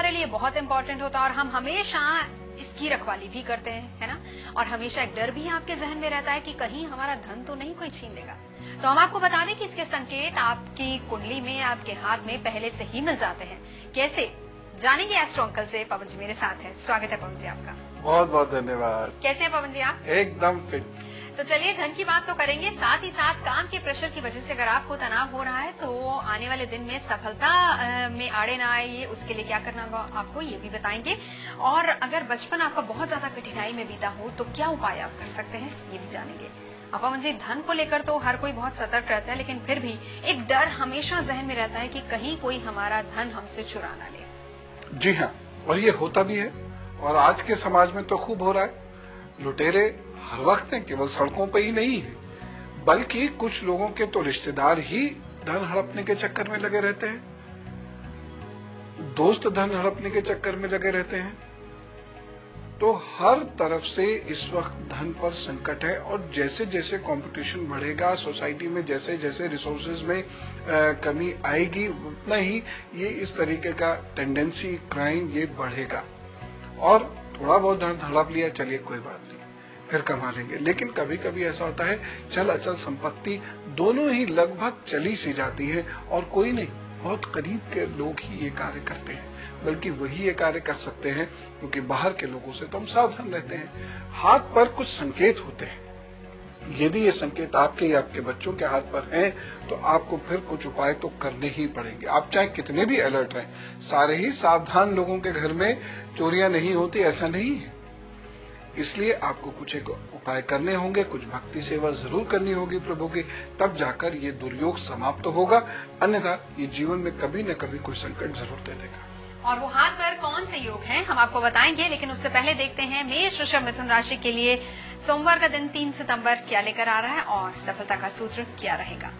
हमारे लिए बहुत इंपॉर्टेंट होता है और हम हमेशा इसकी रखवाली भी करते हैं, है ना। और हमेशा एक डर भी आपके जहन में रहता है कि कहीं हमारा धन तो नहीं कोई छीन लेगा। तो हम आपको बता दें कि इसके संकेत आपकी कुंडली में, आपके हाथ में पहले से ही मिल जाते हैं। कैसे जानेंगे एस्ट्रो अंकल से। पवन जी मेरे साथ है। स्वागत है पवन जी आपका। बहुत बहुत धन्यवाद। कैसे हैं पवन जी आप? एकदम फिट। तो चलिए धन की बात तो करेंगे, साथ ही साथ काम के प्रेशर की वजह से अगर आपको तनाव हो रहा है तो आने वाले दिन में सफलता में आड़े ना आए, ये उसके लिए क्या करना होगा आपको ये भी बताएंगे। और अगर बचपन आपका बहुत ज्यादा कठिनाई में बीता हो तो क्या उपाय आप कर सकते हैं ये भी जानेंगे। पवन जी, धन को लेकर तो हर कोई बहुत सतर्क रहता है, लेकिन फिर भी एक डर हमेशा जहन में रहता है कि कहीं कोई हमारा धन हमसे चुरा ना ले। जी हाँ, और ये होता भी है और आज के समाज में तो खूब हो रहा है। लुटेरे हर वक्त हैं, केवल सड़कों पे ही नहीं है, बल्कि कुछ लोगों के तो रिश्तेदार ही धन हड़पने के चक्कर में लगे रहते हैं, दोस्त धन हड़पने के चक्कर में लगे रहते हैं। तो हर तरफ से इस वक्त धन पर संकट है और जैसे जैसे कंपटीशन बढ़ेगा सोसाइटी में, जैसे जैसे रिसोर्सेज में कमी आएगी, उतना ही ये इस तरीके का टेंडेंसी क्राइम ये बढ़ेगा। और थोड़ा बहुत धन हड़प लिया, चलिए कोई बात नहीं, फिर कमा लेंगे। लेकिन कभी कभी ऐसा होता है चल अचल संपत्ति दोनों ही लगभग चली सी जाती है और कोई नहीं, बहुत करीब के लोग ही ये कार्य करते हैं, बल्कि वही ये कार्य कर सकते हैं, क्योंकि बाहर के लोगों से तो हम सावधान रहते हैं। हाथ पर कुछ संकेत होते हैं, यदि ये संकेत आपके या आपके बच्चों के हाथ पर हैं तो आपको फिर कुछ उपाय तो करने ही पड़ेंगे। आप चाहे कितने भी अलर्ट रहें, सारे ही सावधान लोगों के घर में चोरियां नहीं होती ऐसा नहीं है। इसलिए आपको कुछ एक उपाय करने होंगे, कुछ भक्ति सेवा जरूर करनी होगी प्रभु की, तब जाकर ये दुर्योग समाप्त होगा। अन्यथा ये जीवन में कभी न कभी कोई संकट जरूर दे देगा। और वो हाथ पर कौन से योग हैं हम आपको बताएंगे, लेकिन उससे पहले देखते हैं मेष, वृषभ, मिथुन राशि के लिए सोमवार का दिन 3 सितंबर क्या लेकर आ रहा है और सफलता का सूत्र क्या रहेगा।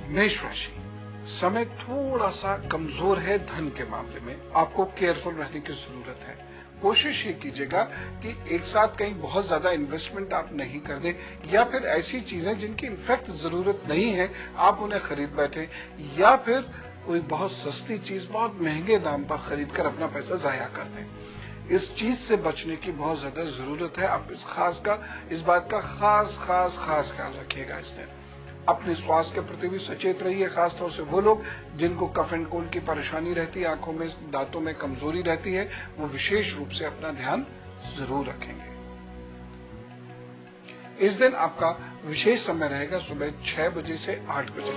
मेष राशि, समय थोड़ा सा कमजोर है धन के मामले में, आपको केयरफुल रहने की जरूरत है। कोशिश ये कीजिएगा कि एक साथ कहीं बहुत ज्यादा इन्वेस्टमेंट आप नहीं कर दें, या फिर ऐसी चीजें जिनकी इनफैक्ट जरूरत नहीं है आप उन्हें खरीद बैठे, या फिर कोई बहुत सस्ती चीज बहुत महंगे दाम पर खरीद कर अपना पैसा जाया कर दें। इस चीज से बचने की बहुत ज्यादा जरूरत है। आप इस बात का खास ख्याल रखिएगा इस दिन। अपने स्वास्थ्य के प्रति भी सचेत रहिए, खासतौर से वो लोग जिनको कफ एंड कोल्ड की परेशानी रहती है, आंखों में दांतों में कमजोरी रहती है, वो विशेष रूप से अपना ध्यान जरूर रखेंगे। इस दिन आपका विशेष समय रहेगा सुबह 6 बजे से 8 बजे।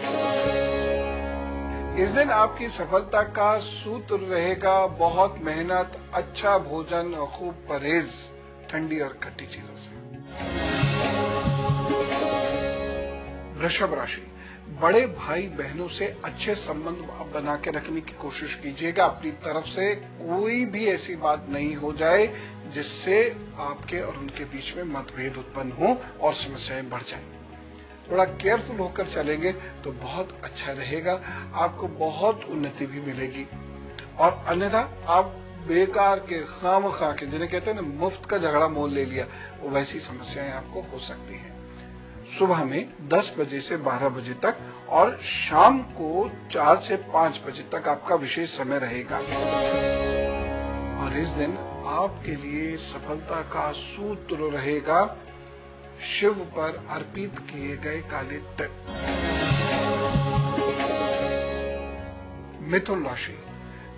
इस दिन आपकी सफलता का सूत्र रहेगा बहुत मेहनत, अच्छा भोजन और खूब परहेज ठंडी और खट्टी चीजों से। वृषभ राशि, बड़े भाई बहनों से अच्छे संबंध बना के रखने की कोशिश कीजिएगा। अपनी तरफ से कोई भी ऐसी बात नहीं हो जाए जिससे आपके और उनके बीच में मतभेद उत्पन्न हो और समस्याएं बढ़ जाएं। थोड़ा केयरफुल होकर चलेंगे तो बहुत अच्छा रहेगा, आपको बहुत उन्नति भी मिलेगी। और अन्यथा आप बेकार के खामखा के, जिन्हें कहते हैं ना मुफ्त का झगड़ा मोल ले लिया, वो वैसी समस्याएं आपको हो सकती हैं। सुबह में 10 बजे से 12 बजे तक और शाम को 4 से 5 बजे तक आपका विशेष समय रहेगा। और इस दिन आपके लिए सफलता का सूत्र रहेगा शिव पर अर्पित किए गए काले तिल। मिथुन राशि,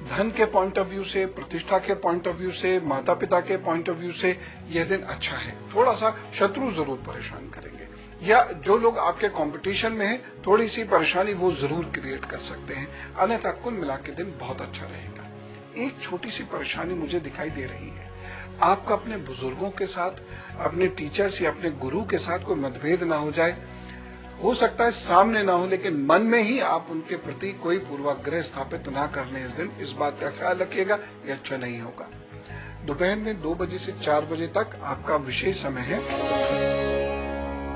धन के पॉइंट ऑफ व्यू से, प्रतिष्ठा के पॉइंट ऑफ व्यू से, माता पिता के पॉइंट ऑफ व्यू से यह दिन अच्छा है। थोड़ा सा शत्रु जरूर परेशान करेंगे, या जो लोग आपके कंपटीशन में हैं थोड़ी सी परेशानी वो जरूर क्रिएट कर सकते हैं। अन्यथा कुल मिला के दिन बहुत अच्छा रहेगा। एक छोटी सी परेशानी मुझे दिखाई दे रही है, आपका अपने बुजुर्गों के साथ, अपने टीचर्स या अपने गुरु के साथ कोई मतभेद ना हो जाए। हो सकता है सामने ना हो, लेकिन मन में ही आप उनके प्रति कोई पूर्वाग्रह स्थापित ना करने इस दिन, इस बात का ख्याल रखिएगा, ये अच्छा नहीं होगा। दोपहर में 2 बजे से 4 बजे तक आपका विशेष समय है।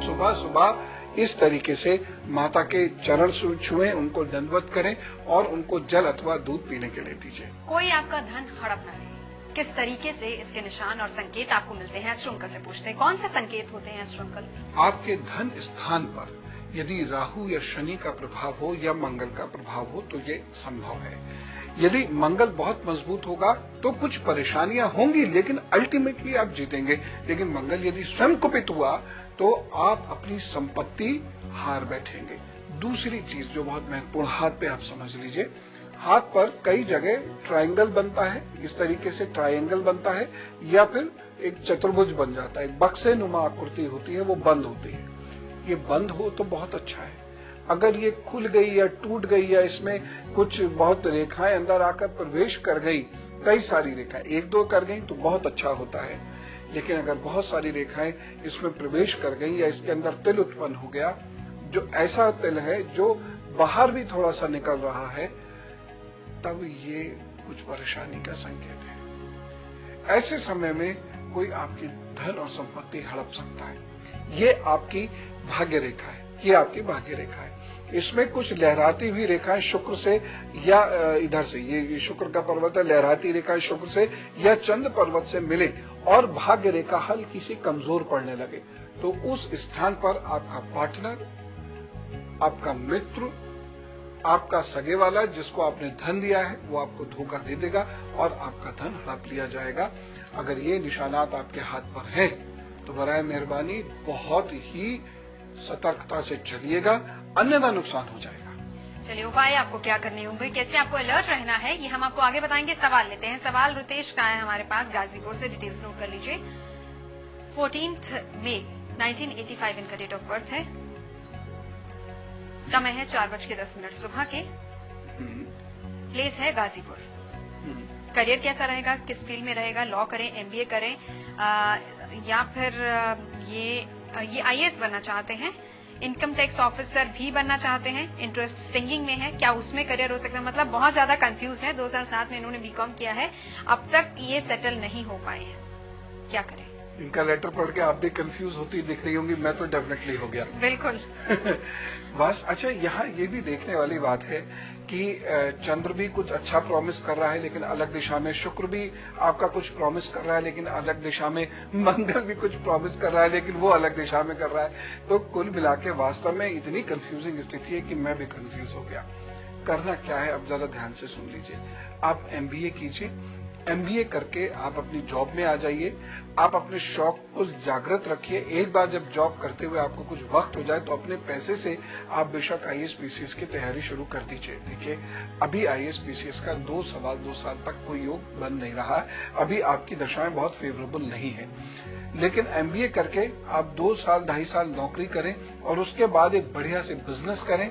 सुबह सुबह इस तरीके से माता के चरण छुएं, उनको दंडवत करें और उनको जल अथवा दूध पीने के लिए दीजिए। कोई आपका धन हड़प ना ले, किस तरीके से इसके निशान और संकेत आपको मिलते हैं एस्ट्रो अंकल से पूछते हैं। कौन से संकेत होते हैं एस्ट्रो अंकल? आपके धन स्थान पर यदि राहु या शनि का प्रभाव हो या मंगल का प्रभाव हो तो ये संभव है। यदि मंगल बहुत मजबूत होगा तो कुछ परेशानियां होंगी, लेकिन अल्टीमेटली आप जीतेंगे। लेकिन मंगल यदि स्वयं कुपित हुआ तो आप अपनी संपत्ति हार बैठेंगे। दूसरी चीज जो बहुत महत्वपूर्ण, हाथ पे आप समझ लीजिए, हाथ पर कई जगह ट्रायंगल बनता है, इस तरीके से ट्रायंगल बनता है, या फिर एक चतुर्भुज बन जाता है, बक्से नुमा आकृति होती है, वो बंद होती है। ये बंद हो तो बहुत अच्छा है। अगर ये खुल गई या टूट गई या इसमें कुछ बहुत रेखाएं अंदर आकर प्रवेश कर गई, कई सारी रेखाएं, एक दो कर गई तो बहुत अच्छा होता है। लेकिन अगर बहुत सारी रेखाएं इसमें प्रवेश कर गई या इसके अंदर तिल उत्पन्न हो गया, जो ऐसा तिल है जो बाहर भी थोड़ा सा निकल रहा है, तब ये कुछ परेशानी का संकेत है। ऐसे समय में कोई आपकी धन और संपत्ति हड़प सकता है। ये आपकी भाग्य रेखा है, ये आपकी भाग्य रेखा है। इसमें कुछ लहराती हुई रेखाएं शुक्र से या इधर से, ये शुक्र का पर्वत है, लहराती रेखाएं शुक्र से या चंद्र पर्वत से मिले और भाग्य रेखा हल्की सी कमजोर पड़ने लगे, तो उस स्थान पर आपका पार्टनर, आपका मित्र, आपका सगे वाला जिसको आपने धन दिया है, वो आपको धोखा दे देगा और आपका धन हड़प लिया जाएगा। अगर ये निशानात आपके हाथ पर हैं तो बराए मेहरबानी बहुत ही सतर्कता से चलिएगा, अन्यथा नुकसान हो जाएगा। चलिए, उपाय आपको क्या करने होंगे, कैसे आपको अलर्ट रहना है, ये हम आपको आगे बताएंगे। सवाल लेते हैं। सवाल रुतेश का है हमारे पास, गाजीपुर से। डिटेल्स नोट कर लीजिए। 14 मई 1985 इनका डेट ऑफ बर्थ है। समय है 4:10 सुबह के। प्लेस है गाजीपुर। करियर कैसा रहेगा, किस फील्ड में रहेगा, लॉ करें, एमबीए करें, या फिर ये आईएएस बनना चाहते हैं, इनकम टैक्स ऑफिसर भी बनना चाहते हैं, इंटरेस्ट सिंगिंग में है, क्या उसमें करियर हो सकता है। मतलब बहुत ज्यादा कंफ्यूज है। 2007 में इन्होंने बीकॉम किया है, अब तक ये सेटल नहीं हो पाए हैं, क्या करें। इनका लेटर पढ़ के आप भी कंफ्यूज होती दिख रही होंगी, मैं तो डेफिनेटली हो गया। बिल्कुल। बस अच्छा, यहाँ ये भी देखने वाली बात है कि चंद्र भी कुछ अच्छा प्रॉमिस कर रहा है लेकिन अलग दिशा में, शुक्र भी आपका कुछ प्रॉमिस कर रहा है लेकिन अलग दिशा में, मंगल भी कुछ प्रॉमिस कर रहा है लेकिन वो अलग दिशा में कर रहा है। तो कुल मिला के वास्तव में इतनी कंफ्यूजिंग स्थिति है कि मैं भी कंफ्यूज हो गया। करना क्या है, अब जरा ध्यान से सुन लीजिए। आप एमबीए कीजिए, एमबीए करके आप अपनी जॉब में आ जाइए, आप अपने शौक को जागृत रखिए। एक बार जब जॉब करते हुए आपको कुछ वक्त हो जाए तो अपने पैसे से आप बेशक आईएएस पीसीएस की तैयारी शुरू कर दीजिए। देखिए, अभी आईएएस पीसीएस का 2 साल तक कोई योग बन नहीं रहा, अभी आपकी दशाएं बहुत फेवरेबल नहीं है। लेकिन एमबीए करके आप 2 साल 2.5 साल नौकरी करें और उसके बाद एक बढ़िया से बिजनेस करें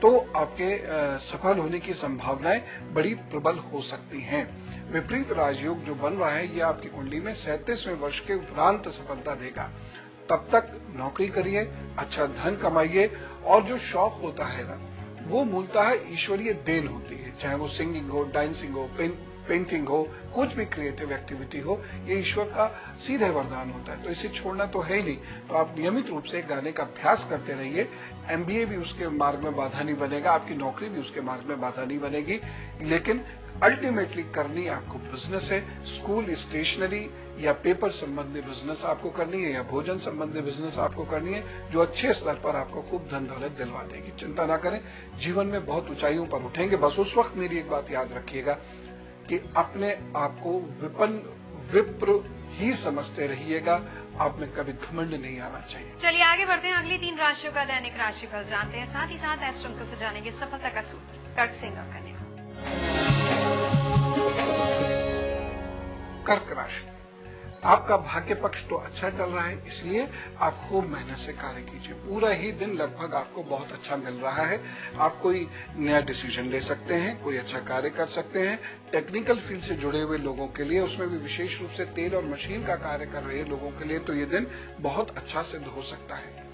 तो आपके सफल होने की संभावनाएं बड़ी प्रबल हो सकती हैं। विपरीत राजयोग जो बन रहा है ये आपकी कुंडली में 37वें वर्ष के उपरांत सफलता देगा। तब तक नौकरी करिए, अच्छा धन कमाइए, और जो शौक होता है ना, वो मूलतः ईश्वरीय देन होती है। चाहे वो सिंगिंग हो, डांसिंग हो, पेंटिंग हो, कुछ भी क्रिएटिव एक्टिविटी हो, ये ईश्वर का सीधे वरदान होता है, तो इसे छोड़ना तो है ही नहीं। तो आप नियमित रूप से गाने का अभ्यास करते रहिए। एमबीए भी उसके मार्ग में बाधा नहीं बनेगा, आपकी नौकरी भी उसके मार्ग में बाधा नहीं बनेगी। लेकिन अल्टीमेटली करनी आपको बिजनेस है। स्कूल, स्टेशनरी या पेपर संबंधी बिजनेस आपको करनी है, या भोजन संबंधी बिजनेस आपको करनी है, जो अच्छे स्तर पर आपको खूब धन दौलत दिलवा देगी। चिंता ना करें, जीवन में बहुत ऊंचाइयों पर उठेंगे। बस उस वक्त मेरी एक बात याद रखिएगा कि अपने आप को विप्र ही समझते रहिएगा, आप में कभी घमंड नहीं आना चाहिए। चलिए आगे बढ़ते हैं, अगली 3 राशियों का दैनिक राशिफल जानते हैं, साथ ही साथ एस्ट्रो अंकल से जानेंगे सफलता का सूत्र। कर्क सिंह और कन्या। कर्क राशि, आपका भाग्य पक्ष तो अच्छा चल रहा है, इसलिए आप खूब मेहनत से कार्य कीजिए। पूरा ही दिन लगभग आपको बहुत अच्छा मिल रहा है। आप कोई नया डिसीजन ले सकते हैं, कोई अच्छा कार्य कर सकते हैं। टेक्निकल फील्ड से जुड़े हुए लोगों के लिए, उसमें भी विशेष रूप से तेल और मशीन का कार्य कर रहे लोगों के लिए तो ये दिन बहुत अच्छा सिद्ध हो सकता है।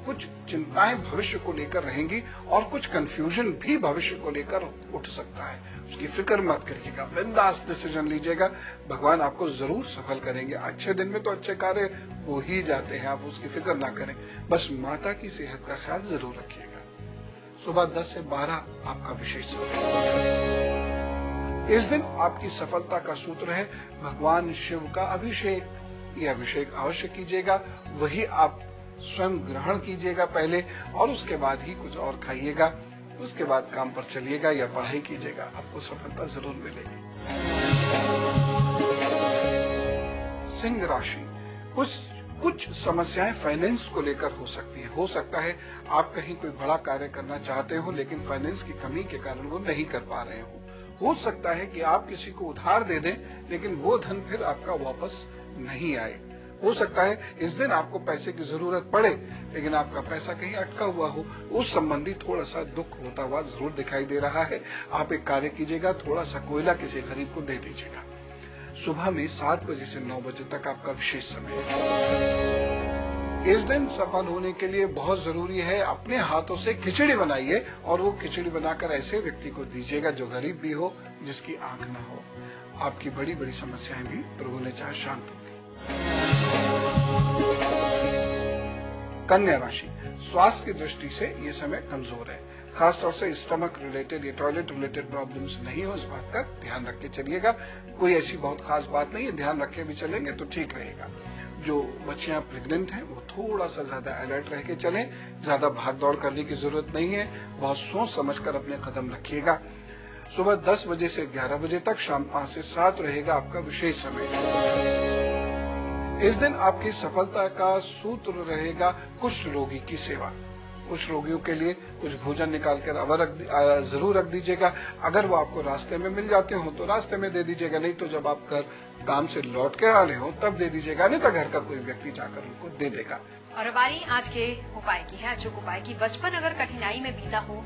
कुछ चिंताएं भविष्य को लेकर रहेंगी और कुछ कंफ्यूजन भी भविष्य को लेकर उठ सकता है। उसकी फिक्र मत करिएगा, बिंदास डिसीजन लीजिएगा, भगवान आपको जरूर सफल करेंगे। अच्छे दिन में तो अच्छे कार्य हो ही जाते हैं, आप उसकी फिक्र ना करें। बस माता की सेहत का ख्याल जरूर रखिएगा। सुबह 10 से 12 आपका विशेष समय है। इस दिन आपकी सफलता का सूत्र है भगवान शिव का अभिषेक। ये अभिषेक अवश्य कीजिएगा, वही आप स्वयं ग्रहण कीजिएगा पहले और उसके बाद ही कुछ और खाइएगा। उसके बाद काम पर चलिएगा या पढ़ाई कीजिएगा, आपको सफलता जरूर मिलेगी। सिंह राशि, कुछ समस्याएं फाइनेंस को लेकर हो सकती हैं। हो सकता है आप कहीं कोई बड़ा कार्य करना चाहते हो लेकिन फाइनेंस की कमी के कारण वो नहीं कर पा रहे हो सकता है कि आप किसी को उधार दे दें लेकिन वो धन फिर आपका वापस नहीं आए। हो सकता है इस दिन आपको पैसे की जरूरत पड़े लेकिन आपका पैसा कहीं अटका हुआ हो, उस संबंधी थोड़ा सा दुख होता हुआ जरूर दिखाई दे रहा है। आप एक कार्य कीजिएगा, थोड़ा सा कोयला किसी गरीब को दे दीजिएगा। सुबह में 7 बजे से 9 बजे तक आपका विशेष समय है। इस दिन सफल होने के लिए बहुत जरूरी है अपने हाथों से खिचड़ी बनाइए और वो खिचड़ी बनाकर ऐसे व्यक्ति को दीजिएगा जो गरीब भी हो, जिसकी आंख ना हो। आपकी बड़ी बड़ी समस्याएं भी प्रभु ने चाहे शांत होंगी। कन्या राशि, स्वास्थ्य की दृष्टि से ये समय कमजोर है। खासतौर से स्टमक रिलेटेड या टॉयलेट रिलेटेड प्रॉब्लम्स नहीं हो, इस बात का ध्यान रख के चलिएगा। कोई ऐसी बहुत खास बात नहीं है, ध्यान रख के भी चलेंगे तो ठीक रहेगा। जो बच्चियां प्रेग्नेंट हैं वो थोड़ा सा ज्यादा अलर्ट रह के चलें, ज्यादा भाग दौड़ करने की जरूरत नहीं है, बहुत सोच समझ कर अपने कदम रखिएगा। सुबह 10 बजे से 11 बजे तक, शाम 5 से 7 रहेगा आपका विशेष समय। इस दिन आपकी सफलता का सूत्र रहेगा कुष्ठ रोगी की सेवा। कुष्ठ रोगियों के लिए कुछ भोजन निकाल कर जरूर रख दीजिएगा। अगर वो आपको रास्ते में मिल जाते हो तो रास्ते में दे दीजिएगा, नहीं तो जब आप घर काम से लौट के आ रहे हो तब दे दीजिएगा, नहीं तो घर का कोई व्यक्ति जाकर उनको दे देगा। और बारी आज के उपाय की है। अचूक उपाय की, बचपन अगर कठिनाई में बीता हो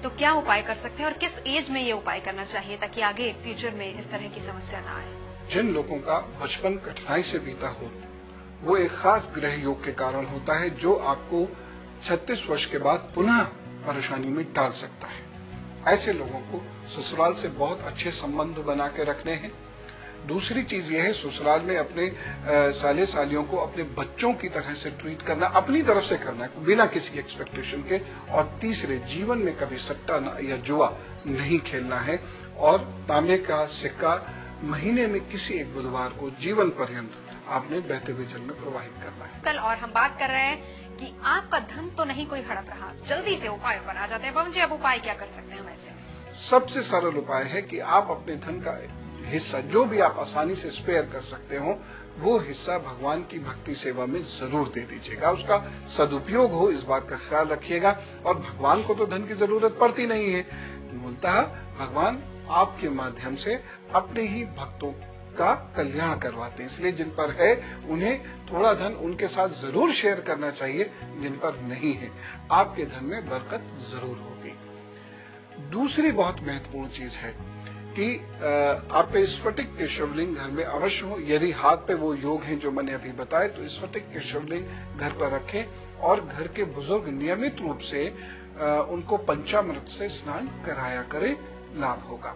तो क्या उपाय कर सकते हैं और किस एज में ये उपाय करना चाहिए ताकि आगे फ्यूचर में इस तरह की समस्या न आए? जिन लोगों का बचपन कठिनाई से बीता हो वो एक खास ग्रह योग के कारण होता है जो आपको 36 वर्ष के बाद पुनः परेशानी में डाल सकता है। ऐसे लोगों को ससुराल से बहुत अच्छे संबंध बना के रखने हैं। दूसरी चीज यह है ससुराल में अपने साले सालियों को अपने बच्चों की तरह से ट्रीट करना, अपनी तरफ से करना बिना किसी एक्सपेक्टेशन के। और तीसरे, जीवन में कभी सट्टा या जुआ नहीं खेलना है और तांबे का सिक्का महीने में किसी एक बुधवार को जीवन पर्यंत आपने बहते हुए जल में प्रवाहित करना है। कल और हम बात कर रहे हैं कि आपका धन तो नहीं कोई हड़प रहा, जल्दी से उपाय पर आ जाते हैं। पवन जी, अब उपाय क्या कर सकते हैं? वैसे सबसे सरल उपाय है कि आप अपने धन का हिस्सा जो भी आप आसानी से स्पेयर कर सकते हो वो हिस्सा भगवान की भक्ति सेवा में जरूर दे दीजिएगा। उसका सदुपयोग हो इस बात का ख्याल रखिएगा। और भगवान को तो धन की जरूरत पड़ती नहीं है, मूलतः भगवान आपके माध्यम से अपने ही भक्तों का कल्याण करवाते हैं। इसलिए जिन पर है उन्हें थोड़ा धन उनके साथ जरूर शेयर करना चाहिए, जिन पर नहीं है आपके धन में बरकत जरूर होगी। दूसरी बहुत महत्वपूर्ण चीज है कि आप पे स्फटिक के शिवलिंग घर में अवश्य हो। यदि हाथ पे वो योग हैं जो मैंने अभी बताए तो स्फटिक के शिवलिंग घर पर रखें और घर के बुजुर्ग नियमित रूप से उनको पंचामृत से स्नान कराया करें, लाभ होगा।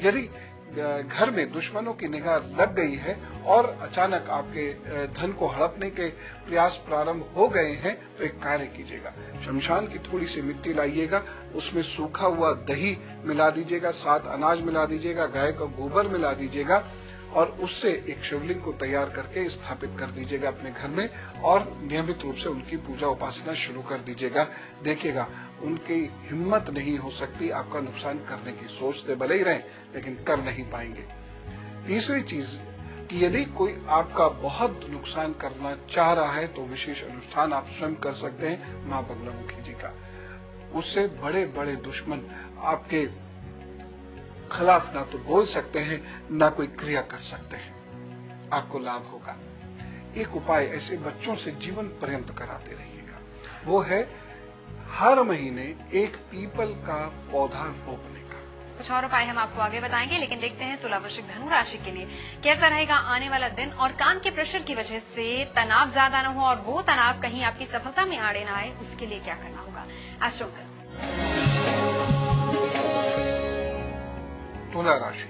यदि घर में दुश्मनों की निगाह लग गई है और अचानक आपके धन को हड़पने के प्रयास प्रारंभ हो गए हैं तो एक कार्य कीजिएगा, शमशान की थोड़ी सी मिट्टी लाइएगा, उसमें सूखा हुआ दही मिला दीजिएगा, 7 अनाज मिला दीजिएगा, गाय का गोबर मिला दीजिएगा और उससे एक शिवलिंग को तैयार करके स्थापित कर दीजिएगा अपने घर में और नियमित रूप से उनकी पूजा उपासना शुरू कर दीजिएगा। देखिएगा उनकी हिम्मत नहीं हो सकती आपका नुकसान करने की, सोचते भले ही रहें लेकिन कर नहीं पाएंगे। तीसरी चीज कि यदि कोई आपका बहुत नुकसान करना चाह रहा है तो विशेष अनुष्ठान आप स्वयं कर सकते हैं माँ बगलामुखी जी का। उससे बड़े बड़े दुश्मन आपके खिलाफ ना तो बोल सकते हैं ना कोई क्रिया कर सकते हैं, आपको लाभ होगा। एक उपाय ऐसे बच्चों से जीवन पर्यंत कराते रहिएगा, वो है हर महीने एक पीपल का पौधा रोपने का। कुछ और उपाय हम आपको आगे बताएंगे, लेकिन देखते हैं तुला वृश्चिक धनु राशि के लिए कैसा रहेगा आने वाला दिन और काम के प्रेशर की वजह से तनाव ज्यादा न हो और वो तनाव कहीं आपकी सफलता में आड़े ना आए, उसके लिए क्या करना होगा। एस्ट्रोलॉजर तुला राशि,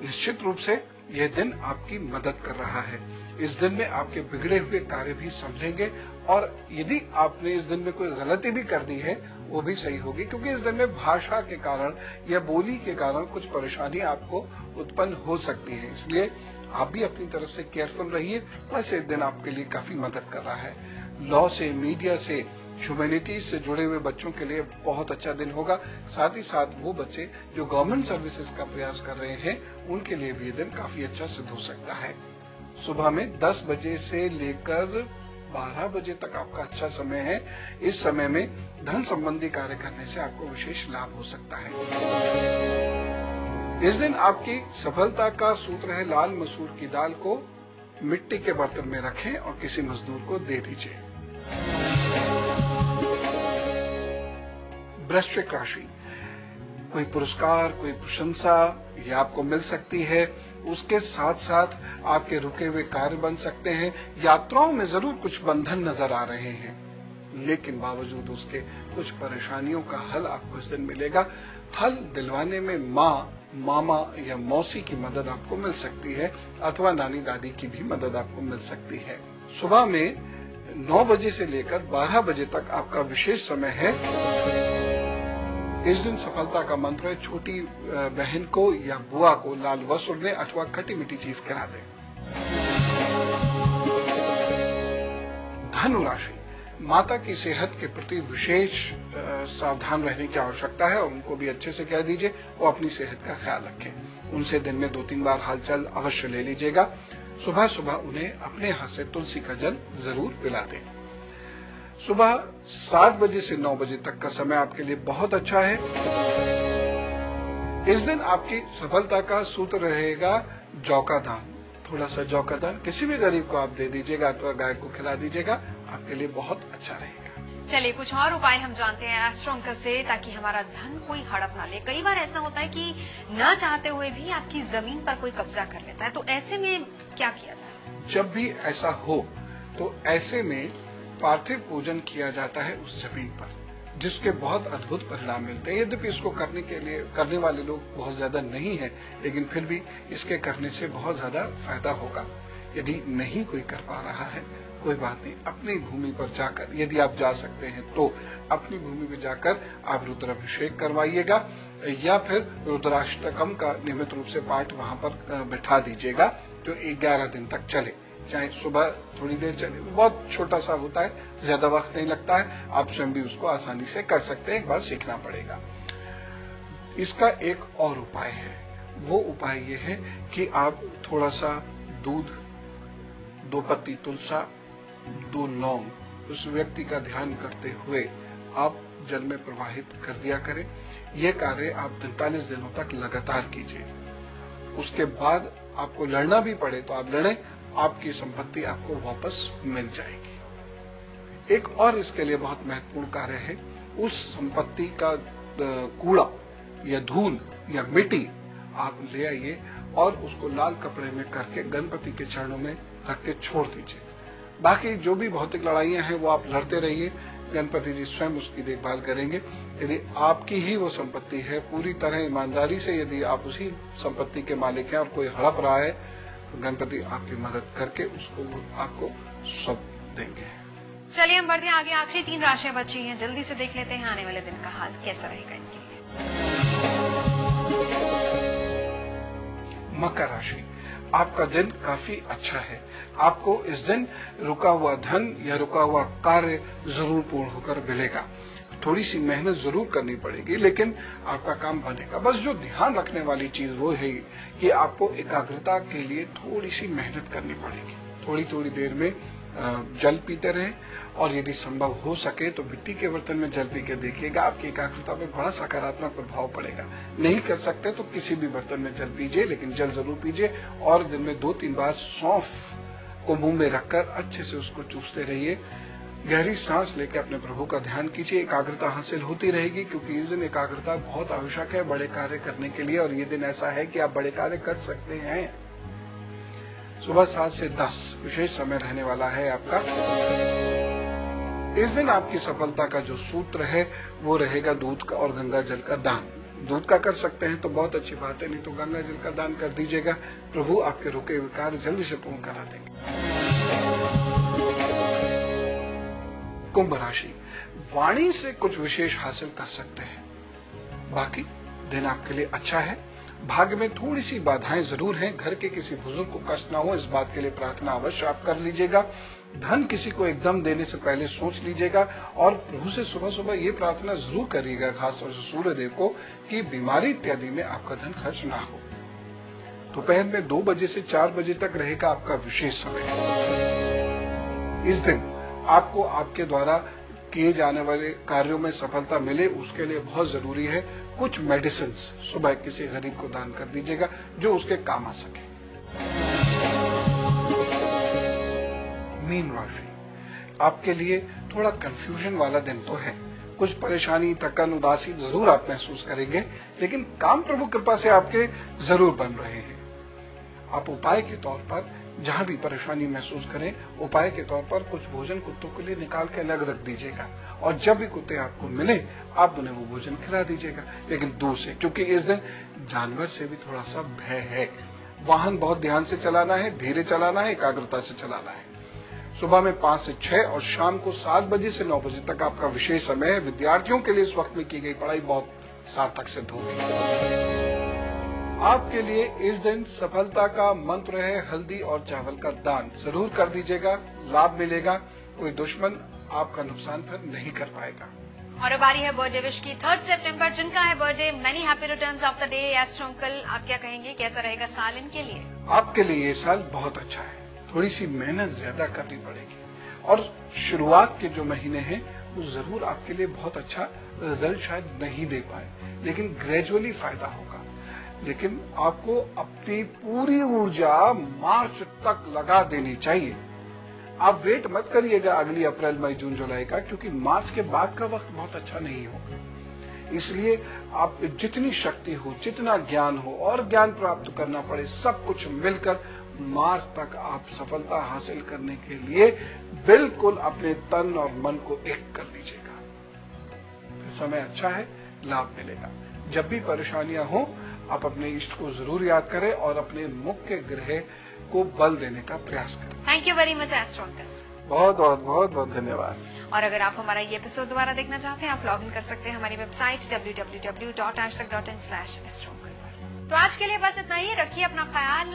निश्चित रूप से यह दिन आपकी मदद कर रहा है। इस दिन में आपके बिगड़े हुए कार्य भी संभलेंगे और यदि आपने इस दिन में कोई गलती भी कर दी है वो भी सही होगी, क्योंकि इस दिन में भाषा के कारण या बोली के कारण कुछ परेशानी आपको उत्पन्न हो सकती है। इसलिए आप भी अपनी तरफ से केयरफुल रहिए। वैसे दिन आपके लिए काफी मदद कर रहा है। लॉ से, मीडिया से, ह्यूमैनिटीज से जुड़े हुए बच्चों के लिए बहुत अच्छा दिन होगा। साथ ही साथ वो बच्चे जो गवर्नमेंट सर्विसेज का प्रयास कर रहे हैं उनके लिए भी ये दिन काफी अच्छा सिद्ध हो सकता है। सुबह में 10 बजे से लेकर 12 बजे तक आपका अच्छा समय है। इस समय में धन संबंधी कार्य करने से आपको विशेष लाभ हो सकता है। इस दिन आपकी सफलता का सूत्र है लाल मसूर की दाल को मिट्टी के बर्तन में रखें और किसी मजदूर को दे दीजिए। वृश्चिक राशि, कोई पुरस्कार, कोई प्रशंसा ये आपको मिल सकती है। उसके साथ साथ आपके रुके हुए कार्य बन सकते हैं। यात्राओं में जरूर कुछ बंधन नजर आ रहे हैं, लेकिन बावजूद उसके कुछ परेशानियों का हल आपको इस दिन मिलेगा। हल दिलवाने में माँ, मामा या मौसी की मदद आपको मिल सकती है अथवा नानी दादी की भी मदद आपको मिल सकती है। सुबह में 9 बजे से लेकर 12 बजे तक आपका विशेष समय है। इस दिन सफलता का मंत्र है छोटी बहन को या बुआ को लाल वस्त्र दें अथवा खटी मीठी चीज खिला दें। धनु राशि, माता की सेहत के प्रति विशेष सावधान रहने की आवश्यकता है और उनको भी अच्छे से कह दीजिए वो अपनी सेहत का ख्याल रखें। उनसे दिन में 2-3 बार हालचाल अवश्य ले लीजिएगा। सुबह सुबह उन्हें अपने हाथ से तुलसी का जल जरूर पिला दें। सुबह 7 बजे से 9 बजे तक का समय आपके लिए बहुत अच्छा है। इस दिन आपकी सफलता का सूत्र रहेगा जौ का दान। थोड़ा सा जौ का दान किसी भी गरीब को आप दे दीजिएगा अथवा गाय को खिला दीजिएगा, आपके लिए बहुत अच्छा रहेगा। चलिए कुछ और उपाय हम जानते हैं एस्ट्रो अंकल से, ताकि हमारा धन कोई हड़प ना ले। कई बार ऐसा होता है कि न चाहते हुए भी आपकी जमीन पर कोई कब्जा कर लेता है, तो ऐसे में क्या किया जाए? जब भी ऐसा हो तो ऐसे में पार्थिव पूजन किया जाता है उस जमीन पर, जिसके बहुत अद्भुत परिणाम मिलते हैं। यद्यपि इसको करने वाले लोग बहुत ज्यादा नहीं है, लेकिन फिर भी इसके करने से बहुत ज्यादा फायदा होगा। यदि नहीं कोई कर पा रहा है कोई बात नहीं, अपनी भूमि पर जाकर, यदि आप जा सकते हैं तो अपनी भूमि पर जाकर आप रुद्राभिषेक करवाइएगा या फिर रुद्राष्टकम का नियमित रूप से पाठ वहां पर बैठा दीजिएगा जो 11 दिन तक चले। चाहे सुबह थोड़ी देर चले, बहुत छोटा सा होता है, ज्यादा वक्त नहीं लगता है, आप स्वयं भी उसको आसानी से कर सकते हैं। एक बार सीखना पड़ेगा। इसका एक और उपाय है, वो उपाय ये है कि आप थोड़ा सा दूध, 2 पत्ती तुलसा, 2 लौंग उस व्यक्ति का ध्यान करते हुए आप जल में प्रवाहित कर दिया करें। यह कार्य आप 43 दिनों तक लगातार कीजिए। उसके बाद आपको लड़ना भी पड़े तो आप लड़ें, आपकी संपत्ति आपको वापस मिल जाएगी। एक और इसके लिए बहुत महत्वपूर्ण कार्य है, उस संपत्ति का कूड़ा या धूल या मिट्टी आप ले आइए और उसको लाल कपड़े में करके गणपति के चरणों में रख के छोड़ दीजिए। बाकी जो भी भौतिक लड़ाइयां हैं वो आप लड़ते रहिए, गणपति जी स्वयं उसकी देखभाल करेंगे। यदि आपकी ही वो संपत्ति है, पूरी तरह ईमानदारी से यदि आप उसी संपत्ति के मालिक हैं और कोई हड़प रहा है तो गणपति आपकी मदद करके उसको आपको सब देंगे। चलिए हम बढ़ते हैं आगे। आखिरी 3 राशियां बची हैं, जल्दी से देख लेते हैं आने वाले दिन का हाल कैसा रहेगा इनके लिए। मकर राशि, आपका दिन काफी अच्छा है। आपको इस दिन रुका हुआ धन या रुका हुआ कार्य जरूर पूर्ण होकर मिलेगा। थोड़ी सी मेहनत जरूर करनी पड़ेगी, लेकिन आपका काम बनेगा। बस जो ध्यान रखने वाली चीज वो है कि आपको एकाग्रता के लिए थोड़ी सी मेहनत करनी पड़ेगी। थोड़ी थोड़ी देर में जल पीते रहें और यदि संभव हो सके तो मिट्टी के बर्तन में जल पी के देखिएगा, आपकी एकाग्रता में बड़ा सकारात्मक प्रभाव पड़ेगा। नहीं कर सकते तो किसी भी बर्तन में जल पीजिए, लेकिन जल जरूर पीजिए और दिन में 2-3 बार सौंफ को मुंह में रखकर अच्छे से उसको चूसते रहिए। गहरी सांस लेकर अपने प्रभु का ध्यान कीजिए। एकाग्रता हासिल होती रहेगी, क्योंकि इस दिन एकाग्रता बहुत आवश्यक है बड़े कार्य करने के लिए, और ये दिन ऐसा है कि आप बड़े कार्य कर सकते हैं। सुबह 7 से 10 विशेष समय रहने वाला है आपका। इस दिन आपकी सफलता का जो सूत्र है वो रहेगा दूध का और गंगा जल का दान। दूध का कर सकते हैं तो बहुत अच्छी बात है, नहीं तो गंगा जल का दान कर दीजिएगा। प्रभु आपके रुके हुए कार्य जल्दी से पूर्ण करा देंगे। कुंभ राशि, वाणी से कुछ विशेष हासिल कर सकते हैं। बाकी दिन आपके लिए अच्छा है। भाग्य में थोड़ी सी बाधाएं जरूर हैं। घर के किसी बुजुर्ग को कष्ट ना हो, इस बात के लिए प्रार्थना अवश्य आप कर लीजिएगा। धन किसी को एकदम देने से पहले सोच लीजिएगा और प्रभु से सुबह सुबह ये प्रार्थना जरूर करिएगा, खासतौर से सूर्य देव को, कि बीमारी इत्यादि में आपका धन खर्च ना हो। दोपहर में 2 बजे से 4 बजे तक रहेगा आपका विशेष समय। इस दिन आपको आपके द्वारा किए जाने वाले कार्यों में सफलता मिले, उसके लिए बहुत जरूरी है कुछ मेडिसिन सुबह किसी गरीब को दान कर दीजिएगा जो उसके काम आ सके। मीन राशि, आपके लिए थोड़ा कंफ्यूजन वाला दिन तो है। कुछ परेशानी, थकन, उदासी जरूर आप महसूस करेंगे, लेकिन काम प्रभु कृपा से आपके जरूर बन रहे हैं। आप उपाय के तौर पर जहां भी परेशानी महसूस करें, उपाय के तौर पर कुछ भोजन कुत्तों के लिए निकाल के अलग रख दीजिएगा और जब भी कुत्ते आपको मिले आप उन्हें वो भोजन खिला दीजिएगा, लेकिन दूर से, क्योंकि इस दिन जानवर से भी थोड़ा सा भय है। वाहन बहुत ध्यान से चलाना है, धीरे चलाना है, एकाग्रता से चलाना है। सुबह में 5 से 6 और शाम को 7 बजे से 9 बजे तक आपका विशेष समय है। विद्यार्थियों के लिए इस वक्त में की गई पढ़ाई बहुत सार्थक सिद्ध होगी। आपके लिए इस दिन सफलता का मंत्र है हल्दी और चावल का दान जरूर कर दीजिएगा, लाभ मिलेगा। कोई दुश्मन आपका नुकसान फिर नहीं कर पाएगा। और अब बारी है बर्थडे विश की। 3 सितंबर जिनका है birthday, many happy returns of the day. Astro uncle, आप क्या कहेंगे, कैसा रहेगा साल इनके लिए? आपके लिए ये साल बहुत अच्छा है। थोड़ी सी मेहनत ज्यादा करनी पड़ेगी और शुरुआत के जो महीने हैं वो जरूर आपके लिए बहुत अच्छा रिजल्ट शायद नहीं दे पाए, लेकिन ग्रेजुअली फायदा होगा। लेकिन आपको अपनी पूरी ऊर्जा मार्च तक लगा देनी चाहिए। आप वेट मत करिएगा अगली अप्रैल, मई, जून, जुलाई का, क्योंकि मार्च के बाद का वक्त बहुत अच्छा नहीं होगा। इसलिए आप पे जितनी शक्ति हो, जितना ज्ञान हो और ज्ञान प्राप्त करना पड़े, सब कुछ मिलकर मार्च तक आप सफलता हासिल करने के लिए बिल्कुल अपने तन और मन को एक कर लीजिएगा। समय अच्छा है, लाभ मिलेगा। जब भी परेशानियां हो आप अपने इष्ट को जरूर याद करें और अपने मुख्य ग्रह को बल देने का प्रयास करें। Thank you very much astro uncle. बहुत बहुत बहुत बहुत धन्यवाद। और अगर आप हमारा ये एपिसोड दोबारा देखना चाहते हैं, आप लॉग इन कर सकते हैं हमारी वेबसाइट www.aajtak.in/astroancle पर। तो आज के लिए बस इतना ही। रखिए अपना ख्याल।